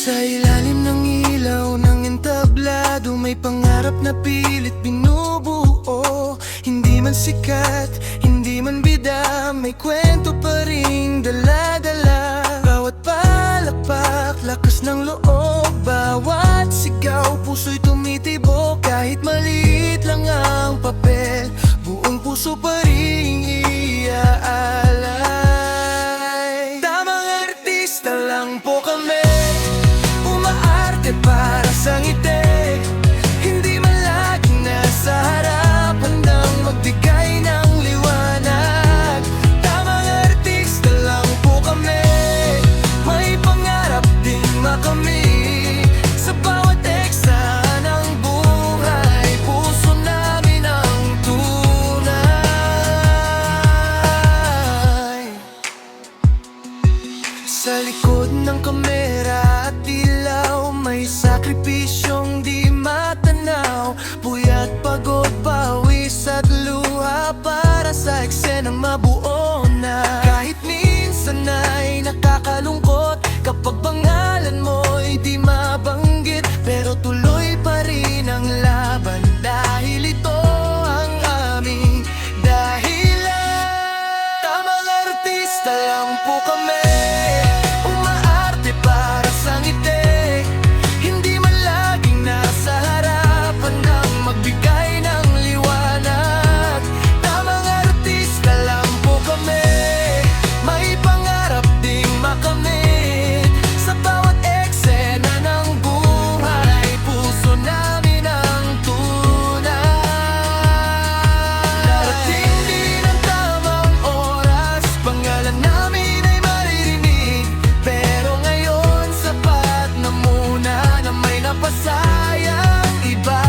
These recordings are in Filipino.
Sa ilalim ng ilaw ng entablado, may pangarap na pilit binubuo. Hindi man sikat, hindi man bida, may kwento pa ring dala-dala. Bawat palakpak, lakas ng loob, bawat sigaw, puso'y tumitibok. Kahit maliit lang ang papel, buong puso pa ring iaalay. Tamang artista lang po kami, umaarte para sa ngiti, hindi man laging nasa harap, handang magbigay ng liwanag. Tamang artista lang po kami, may pangarap din makamit. Sa bawat eksa ng buhay, puso namin ang tunay. Sa likod ng kamera at ilaw, may sakripisyong di matanaw. Puyat, pagod, pawis at luha para sa eksenang mabuo na. Kahit minsan ay nakakalungkot kapag pangalan mo'y di mabanggit, pero tuloy pa rin ang laban dahil ito ang aming dahilan. Tamang artista lang po kami, umaarte para sa ngiti, hindi man laging nasa harap, handang magbigay ng liwanag. Tamang artista lang po kami, may pangarap ding makamit. Sa bawat eksena ng buhay, puso namin ang tunay. Darating din ang tamang oras, pangalan namin ay maririnig, pero ngayon sapat na muna na may napasayang iba.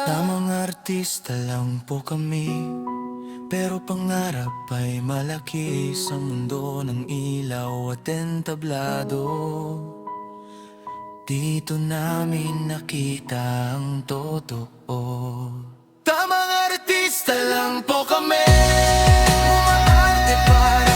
Tamang artista lang po kami, pero pangarap ay malaki. Sa mundo ng ilaw at entablado, dito namin nakita ang totoo. Tamang artista lang po kami, umaarte para